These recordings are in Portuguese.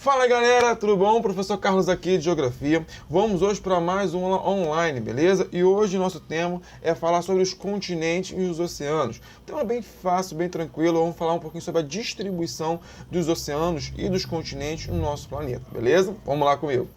Fala galera, tudo bom? Professor Carlos aqui de Geografia. Vamos hoje para mais um aula online, beleza? E hoje nosso tema é falar sobre os continentes e os oceanos. Tema bem fácil, bem tranquilo. Vamos falar um pouquinho sobre a distribuição dos oceanos e dos continentes no nosso planeta, beleza? Vamos lá comigo.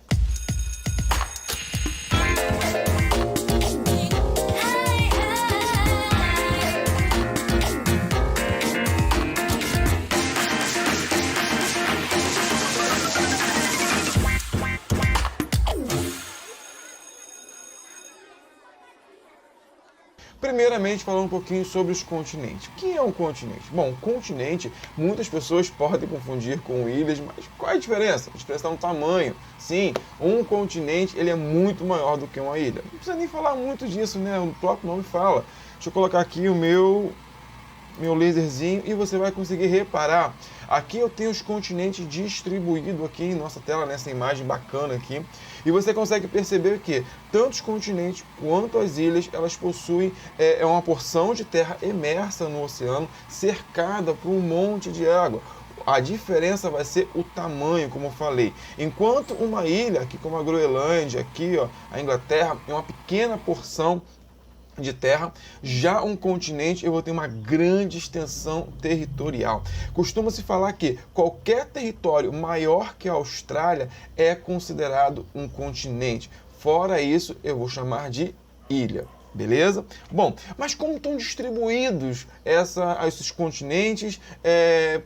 Primeiramente, falando um pouquinho sobre os continentes. O que é um continente? Bom, continente, muitas pessoas podem confundir com ilhas, mas qual é a diferença? A diferença está no tamanho. Sim, um continente ele é muito maior do que uma ilha. Não precisa nem falar muito disso, né? O próprio nome fala. Deixa eu colocar aqui o meu laserzinho e você vai conseguir reparar. Aqui eu tenho os continentes distribuídos aqui em nossa tela, nessa imagem bacana aqui. E você consegue perceber que tanto os continentes quanto as ilhas, elas possuem uma porção de terra imersa no oceano, cercada por um monte de água. A diferença vai ser o tamanho, como eu falei. Enquanto uma ilha, aqui como a Groenlândia, aqui ó, a Inglaterra, é uma pequena porção de terra, já um continente eu vou ter uma grande extensão territorial. Costuma-se falar que qualquer território maior que a Austrália é considerado um continente. Fora isso, eu vou chamar de ilha. Beleza? Bom, mas como estão distribuídos esses continentes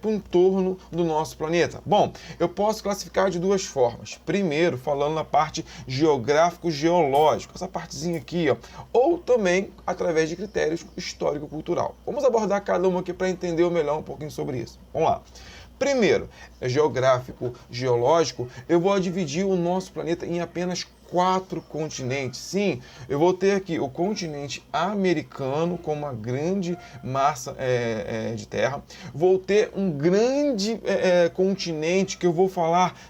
por em torno do nosso planeta? Bom, eu posso classificar de duas formas. Primeiro, falando na parte geográfico-geológica, essa partezinha aqui, ó, ou também através de critérios histórico-cultural. Vamos abordar cada uma aqui para entender melhor um pouquinho sobre isso. Vamos lá. Primeiro, geográfico, geológico, eu vou dividir o nosso planeta em apenas 4 continentes. Sim, eu vou ter aqui o continente americano com uma grande massa de terra. Vou ter um grande continente que eu vou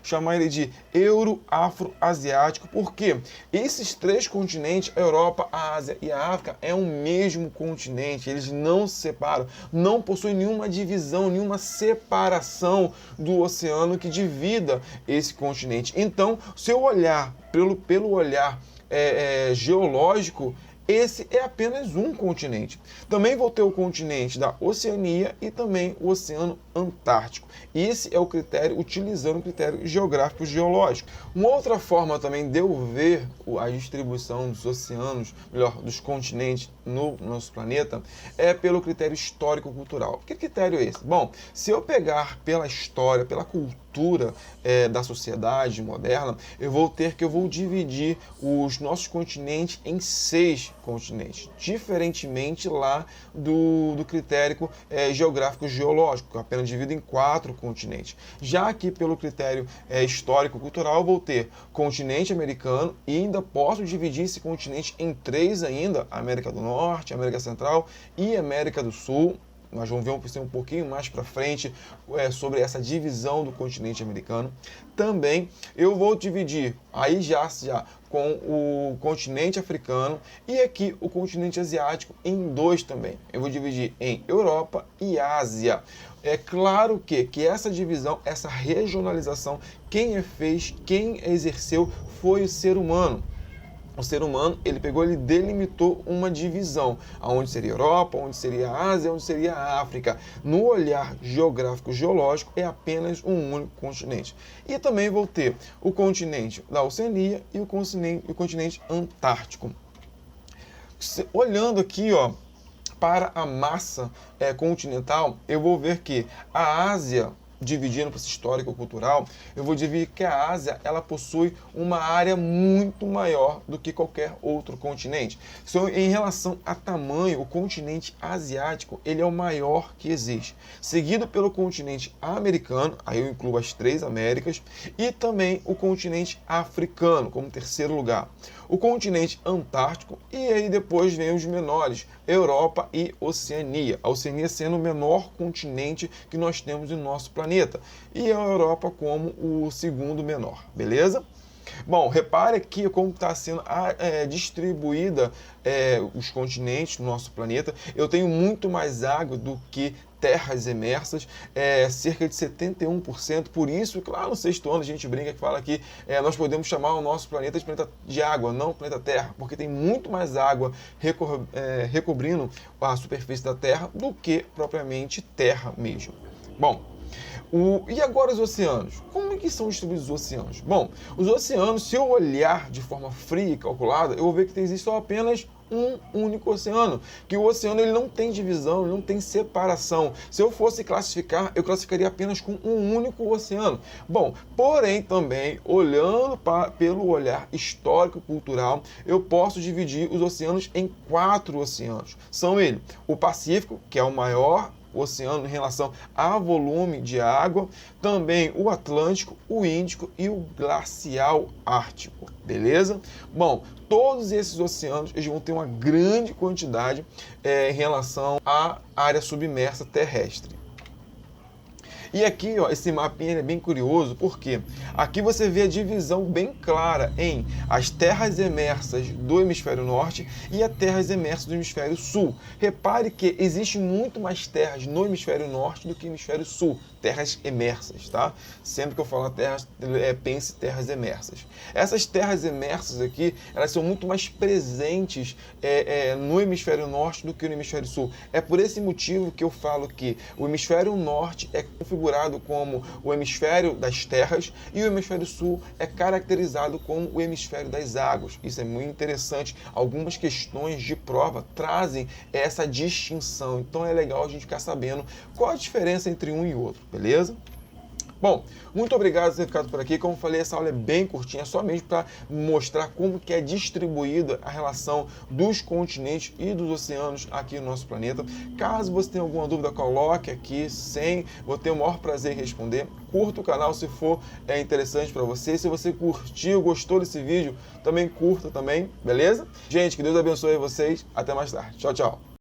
chamar ele de Euro-Afro-Asiático, porque esses 3 continentes, a Europa, a Ásia e a África, é um mesmo continente. Eles não se separam, não possuem nenhuma divisão, nenhuma separação do oceano que divida esse continente. Então, se eu olhar pelo olhar geológico, esse é apenas um continente. Também vou ter o continente da Oceania e também o Oceano Antártico. Esse é o critério, utilizando o critério geográfico-geológico. Uma outra forma também de eu ver a distribuição dos oceanos, melhor, dos continentes no nosso planeta, é pelo critério histórico-cultural. Que critério é esse? Bom, se eu pegar pela história, pela cultura da sociedade moderna, eu vou dividir os nossos continentes em 6 continentes, diferentemente lá do critério geográfico-geológico, que eu apenas divido em 4 continentes. Já aqui pelo critério histórico-cultural, eu vou ter continente americano e ainda posso dividir esse continente em 3 ainda, América do Norte, América Central e América do Sul. Nós vamos ver um pouquinho mais para frente sobre essa divisão do continente americano. Também eu vou dividir aí já com o continente africano e aqui o continente asiático em 2 também. Eu vou dividir em Europa e Ásia. É claro que essa divisão, essa regionalização, quem fez, quem exerceu foi o ser humano. O ser humano, ele delimitou uma divisão, onde seria a Europa, onde seria a Ásia, onde seria a África. No olhar geográfico-geológico, é apenas um único continente. E também vou ter o continente da Oceania e o continente Antártico. Olhando aqui, ó, para a massa continental, eu vou ver que a Ásia, dividindo para esse histórico-cultural, eu vou dividir que a Ásia ela possui uma área muito maior do que qualquer outro continente. Em relação a tamanho, o continente asiático ele é o maior que existe, seguido pelo continente americano, aí eu incluo as 3 Américas, e também o continente africano como terceiro lugar. O continente antártico e aí depois vem os menores, Europa e Oceania. A Oceania sendo o menor continente que nós temos no nosso planeta e a Europa como o segundo menor, beleza? Bom, repare aqui como está sendo distribuída os continentes no nosso planeta. Eu tenho muito mais água do que terras emersas, cerca de 71%. Por isso que lá no sexto ano a gente brinca que fala que nós podemos chamar o nosso planeta de planeta de água, não planeta Terra, porque tem muito mais água recobrindo a superfície da Terra do que propriamente terra mesmo. Bom, e agora os oceanos? Como é que são distribuídos os oceanos? Bom, os oceanos, se eu olhar de forma fria e calculada, eu vou ver que existe só apenas um único oceano, que o oceano ele não tem divisão, ele não tem separação. Se eu fosse classificar, eu classificaria apenas com um único oceano. Bom, porém também, olhando pelo olhar histórico-cultural, eu posso dividir os oceanos em 4 oceanos. São eles: o Pacífico, que é o maior oceano em relação a volume de água, também o Atlântico, o Índico e o Glacial Ártico, beleza? Bom, todos esses oceanos eles vão ter uma grande quantidade em relação à área submersa terrestre. E aqui, ó, esse mapinha é bem curioso, porque aqui você vê a divisão bem clara em as terras emersas do hemisfério norte e as terras emersas do hemisfério sul. Repare que existe muito mais terras no hemisfério norte do que no hemisfério sul, terras emersas, tá? Sempre que eu falo terras, pense terras emersas. Essas terras emersas aqui, elas são muito mais presentes no hemisfério norte do que no hemisfério sul. É por esse motivo que eu falo que o hemisfério norte é configurado como o hemisfério das terras e o hemisfério sul é caracterizado como o hemisfério das águas. Isso é muito interessante. Algumas questões de prova trazem essa distinção. Então é legal a gente ficar sabendo qual a diferença entre um e outro, beleza? Bom, muito obrigado por ter ficado por aqui. Como eu falei, essa aula é bem curtinha, somente para mostrar como que é distribuída a relação dos continentes e dos oceanos aqui no nosso planeta. Caso você tenha alguma dúvida, coloque aqui, vou ter o maior prazer em responder. Curta o canal se for interessante para você. Se você curtiu, gostou desse vídeo, também curta também, beleza? Gente, que Deus abençoe vocês. Até mais tarde. Tchau, tchau.